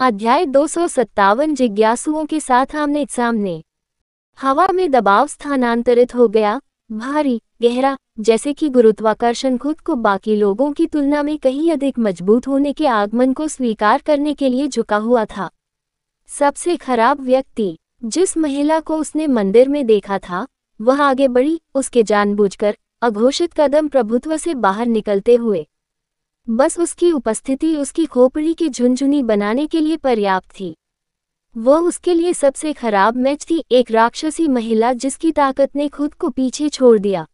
अध्याय 257 जिज्ञासुओं के साथ आमने सामने। हवा में दबाव स्थानांतरित हो गया, भारी, गहरा, जैसे कि गुरुत्वाकर्षण खुद को बाकी लोगों की तुलना में कहीं अधिक मजबूत होने के आगमन को स्वीकार करने के लिए झुका हुआ था। सबसे खराब व्यक्ति, जिस महिला को उसने मंदिर में देखा था, वह आगे बढ़ी, उसके जानबूझकर अघोषित कदम प्रभुत्व से बाहर निकलते हुए। बस उसकी उपस्थिति उसकी खोपड़ी की झुनझुनी बनाने के लिए पर्याप्त थी। वह उसके लिए सबसे खराब मैच थी, एक राक्षसी महिला जिसकी ताकत ने खुद को पीछे छोड़ दिया।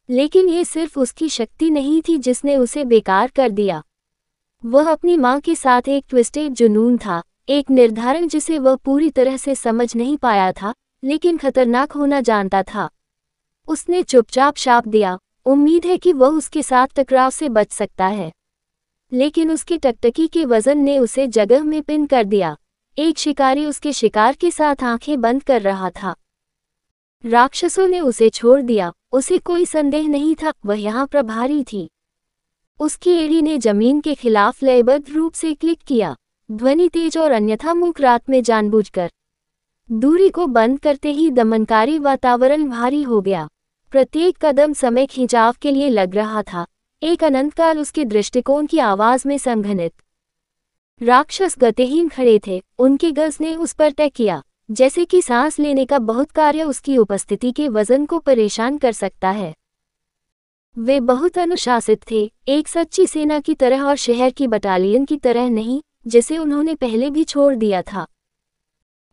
लेकिन ये सिर्फ उसकी शक्ति नहीं थी जिसने उसे बेकार कर दिया। वह अपनी माँ के साथ एक ट्विस्टेड जुनून था, एक निर्धारण जिसे वह पूरी तरह से समझ नहीं पाया था, लेकिन खतरनाक होना जानता था। उसने चुपचाप शाप दिया, उम्मीद है कि वह उसके साथ टकराव से बच सकता है। लेकिन उसकी टकटकी के वजन ने उसे जगह में पिन कर दिया। एक शिकारी उसके शिकार के साथ आंखें बंद कर रहा था। राक्षसों ने उसे छोड़ दिया, उसे कोई संदेह नहीं था, वह यहाँ प्रभारी थी। उसकी एड़ी ने जमीन के खिलाफ लयबद्ध रूप से क्लिक किया, ध्वनि तेज और अन्यथा मूक रात में जानबूझकर। दूरी को बंद करते ही दमनकारी वातावरण भारी हो गया। प्रत्येक कदम समय खिंचाव के लिए लग रहा था, एक अनंतकाल उसके दृष्टिकोण की आवाज में संघनित। राक्षस गतिहीन खड़े थे, उनके गज ने उस पर तय किया, जैसे कि सांस लेने का बहुत कार्य उसकी उपस्थिति के वजन को परेशान कर सकता है। वे बहुत अनुशासित थे, एक सच्ची सेना की तरह और शहर की बटालियन की तरह नहीं, जिसे उन्होंने पहले भी छोड़ दिया था।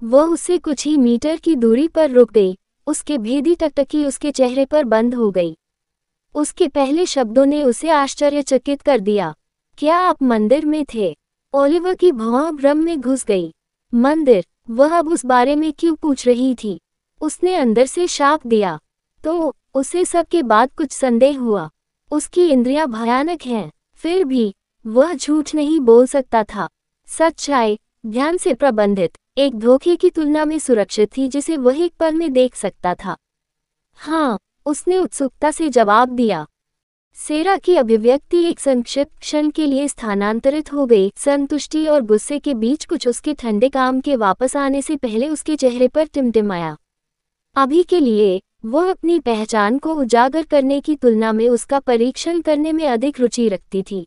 वह उससे कुछ ही मीटर की दूरी पर रुक गई, उसके भेदी टकटकी उसके चेहरे पर बंद हो गई। उसके पहले शब्दों ने उसे आश्चर्यचकित कर दिया। क्या आप मंदिर में थे? ओलिवर की भौं भ्रम में घुस गई। मंदिर? वह अब उस बारे में क्यों पूछ रही थी? उसने अंदर से शाप दिया। तो उसे सबके बाद कुछ संदेह हुआ। उसकी इंद्रियां भयानक हैं, फिर भी वह झूठ नहीं बोल सकता था। सच्चाई, ध्यान से प्रबंधित, एक धोखे की तुलना में सुरक्षित थी जिसे वह एक पल में देख सकता था। हाँ, उसने उत्सुकता से जवाब दिया। सेरा की अभिव्यक्ति एक संक्षिप्त क्षण के लिए स्थानांतरित हो गई, संतुष्टि और गुस्से के बीच कुछ उसके ठंडे काम के वापस आने से पहले उसके चेहरे पर टिमटिमाया। अभी के लिए वह अपनी पहचान को उजागर करने की तुलना में उसका परीक्षण करने में अधिक रुचि रखती थी।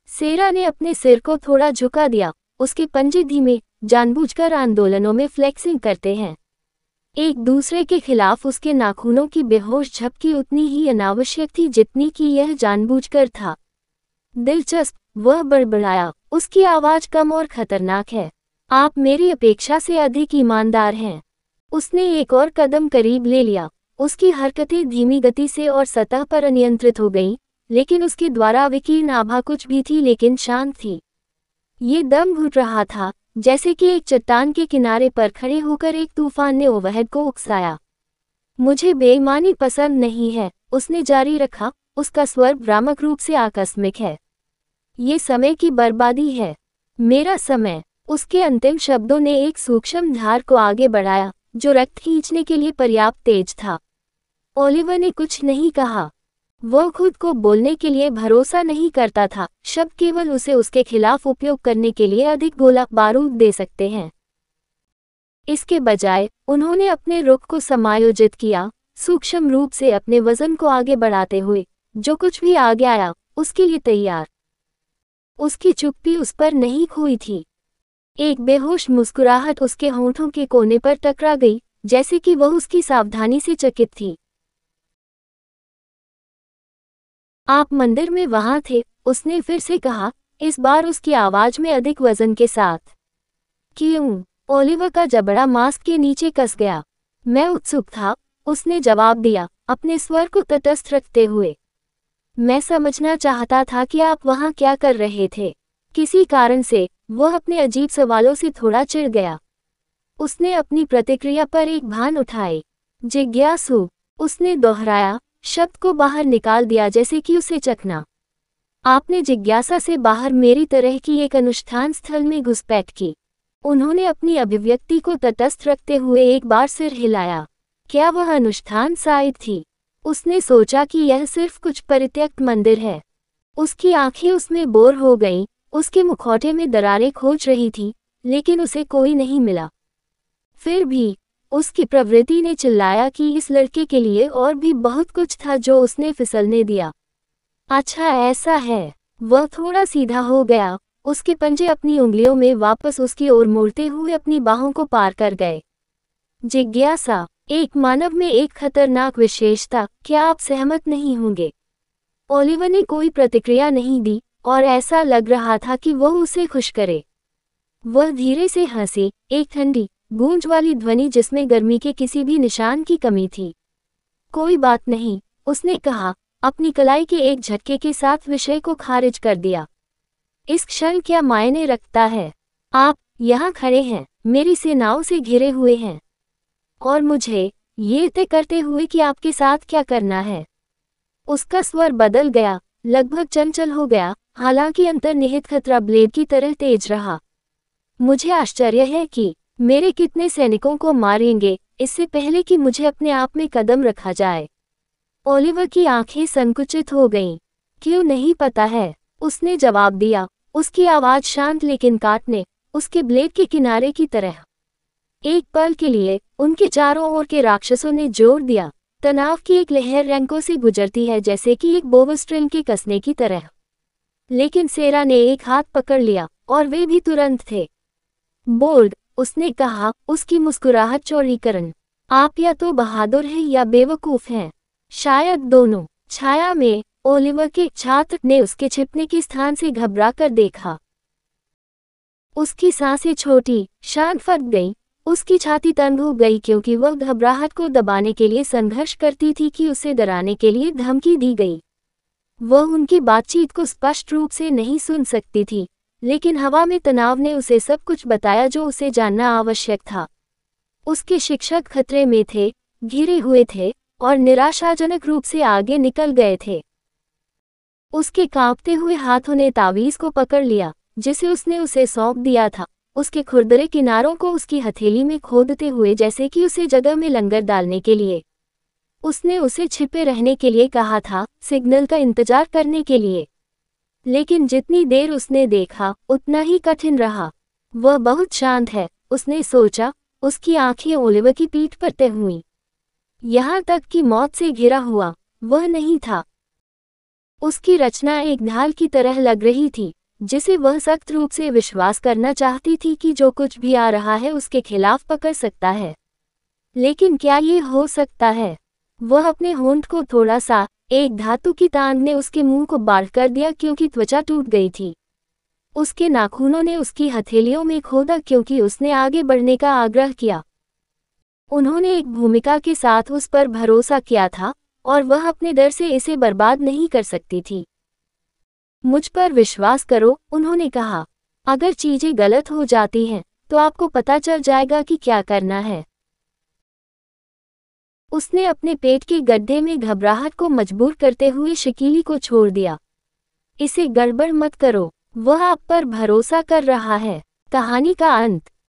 सेरा ने अपने सिर को थोड़ा झुका दिया, उसके पंजे धीमे, जानबूझकर आंदोलनों में फ्लेक्सिंग करते हैं। एक दूसरे के खिलाफ उसके नाखूनों की बेहोश झपकी उतनी ही अनावश्यक थी जितनी कि यह जानबूझकर था। दिलचस्प, वह बड़बड़ाया, उसकी आवाज कम और खतरनाक है। आप मेरी अपेक्षा से अधिक ईमानदार हैं। उसने एक और कदम करीब ले लिया, उसकी हरकतें धीमी गति से और सतह पर अनियंत्रित हो गईं, लेकिन उसके द्वारा विकीर्ण आभा कुछ भी थी लेकिन शांत थी। ये दम घुट रहा था, जैसे कि एक चट्टान के किनारे पर खड़े होकर एक तूफान ने ओवरहेड को उकसाया। मुझे बेईमानी पसंद नहीं है, उसने जारी रखा, उसका स्वर भ्रामक रूप से आकस्मिक है। ये समय की बर्बादी है, मेरा समय। उसके अंतिम शब्दों ने एक सूक्ष्म धार को आगे बढ़ाया, जो रक्त खींचने के लिए पर्याप्त तेज था। ओलिवर ने कुछ नहीं कहा। वह खुद को बोलने के लिए भरोसा नहीं करता था, शब्द केवल उसे उसके खिलाफ उपयोग करने के लिए अधिक गोला बारूद दे सकते हैं। इसके बजाय उन्होंने अपने रुख को समायोजित किया, सूक्ष्म रूप से अपने वजन को आगे बढ़ाते हुए, जो कुछ भी आगे आया, उसके लिए तैयार। उसकी चुप्पी उस पर नहीं खोई थी। एक बेहोश मुस्कुराहट उसके होंठों के कोने पर टकरा गई, जैसे कि वह उसकी सावधानी से चकित थी। आप मंदिर में वहां थे, उसने फिर से कहा, इस बार उसकी आवाज में अधिक वजन के साथ। क्यों? ओलिवर का जबड़ा मास्क के नीचे कस गया। मैं उत्सुक था, उसने जवाब दिया, अपने स्वर को तटस्थ रखते हुए। मैं समझना चाहता था कि आप वहां क्या कर रहे थे। किसी कारण से वह अपने अजीब सवालों से थोड़ा चिढ़ गया। उसने अपनी प्रतिक्रिया पर एक भान उठाई। जिज्ञासु, उसने दोहराया, शब्द को बाहर निकाल दिया जैसे कि उसे चखना। आपने जिज्ञासा से बाहर मेरी तरह की एक अनुष्ठान स्थल में घुसपैठ की। उन्होंने अपनी अभिव्यक्ति को तटस्थ रखते हुए एक बार सिर हिलाया। क्या वह अनुष्ठान साइट थी? उसने सोचा कि यह सिर्फ कुछ परित्यक्त मंदिर है। उसकी आंखें उसमें बोर हो गईं, उसके मुखौटे में दरारें खोज रही थी, लेकिन उसे कोई नहीं मिला। फिर भी उसकी प्रवृत्ति ने चिल्लाया कि इस लड़के के लिए और भी बहुत कुछ था जो उसने फिसलने दिया। अच्छा ऐसा है। वह थोड़ा सीधा हो गया, उसके पंजे अपनी उंगलियों में वापस उसकी ओर मोड़ते हुए अपनी बाहों को पार कर गए। जिज्ञासा, एक मानव में एक खतरनाक विशेषता, क्या आप सहमत नहीं होंगे? ओलिवर ने कोई प्रतिक्रिया नहीं दी और ऐसा लग रहा था कि वह उसे खुश करे। वह धीरे से हंसी, एक ठंडी, गूंज वाली ध्वनि जिसमें गर्मी के किसी भी निशान की कमी थी। कोई बात नहीं, उसने कहा, अपनी कलाई के एक झटके के साथ विषय को खारिज कर दिया। इस क्षण क्या मायने रखता है? आप यहाँ खड़े हैं, मेरी सेनाओं से घिरे हुए हैं, और मुझे ये तय करते हुए कि आपके साथ क्या करना है। उसका स्वर बदल गया, लगभग चंचल हो गया, हालांकि अंतर्निहित खतरा ब्लेड की तरह तेज रहा। मुझे आश्चर्य है कि मेरे कितने सैनिकों को मारेंगे इससे पहले कि मुझे अपने आप में कदम रखा जाए। ओलिवर की आंखें संकुचित हो गईं। क्यों नहीं पता है, उसने जवाब दिया, उसकी आवाज शांत लेकिन काटने, उसके ब्लेड के किनारे की तरह। एक पल के लिए उनके चारों ओर के राक्षसों ने जोर दिया। तनाव की एक लहर रैंकों से गुजरती है जैसे कि एक बोवस्ट्रिंग के कसने की तरह। लेकिन सेरा ने एक हाथ पकड़ लिया और वे भी तुरंत थे। बोल्ड, उसने कहा, उसकी मुस्कुराहट चौड़ीकरण। आप या तो बहादुर हैं या बेवकूफ हैं, शायद दोनों। छाया में ओलिवर के छात्र ने उसके छिपने के स्थान से घबरा कर देखा। उसकी सांसें छोटी, शांत फट गईं, उसकी छाती तंग हो गई क्योंकि वह घबराहट को दबाने के लिए संघर्ष करती थी कि उसे डराने के लिए धमकी दी गई। वह उनकी बातचीत को स्पष्ट रूप से नहीं सुन सकती थी, लेकिन हवा में तनाव ने उसे सब कुछ बताया जो उसे जानना आवश्यक था। उसके शिक्षक खतरे में थे, घिरे हुए थे, और निराशाजनक रूप से आगे निकल गए थे। उसके कांपते हुए हाथों ने तावीज़ को पकड़ लिया, जिसे उसने उसे सौंप दिया था, उसके खुरदरे किनारों को उसकी हथेली में खोदते हुए जैसे कि उसे जगह में लंगर डालने के लिए। उसने उसे छिपे रहने के लिए कहा था, सिग्नल का इंतजार करने के लिए। लेकिन जितनी देर उसने देखा, उतना ही कठिन रहा। वह बहुत शांत है, उसने सोचा, उसकी आंखें ओलिवर की पीठ पर तय हुईं। यहाँ तक कि मौत से घिरा हुआ, वह नहीं था। उसकी रचना एक ढाल की तरह लग रही थी, जिसे वह सख्त रूप से विश्वास करना चाहती थी कि जो कुछ भी आ रहा है उसके खिलाफ पकड़ सकता है। लेकिन क्या ये हो सकता है? वह अपने होंठ को थोड़ा सा, एक धातु की तांग ने उसके मुंह को बाढ़ कर दिया क्योंकि त्वचा टूट गई थी। उसके नाखूनों ने उसकी हथेलियों में खोदा क्योंकि उसने आगे बढ़ने का आग्रह किया। उन्होंने एक भूमिका के साथ उस पर भरोसा किया था, और वह अपने डर से इसे बर्बाद नहीं कर सकती थी। मुझ पर विश्वास करो, उन्होंने कहा। अगर चीजें गलत हो जाती हैं, तो आपको पता चल जाएगा कि क्या करना है। उसने अपने पेट के गड्ढे में घबराहट को मजबूर करते हुए शिकीली को छोड़ दिया। इसे गड़बड़ मत करो, वह आप पर भरोसा कर रहा है। कहानी का अंत।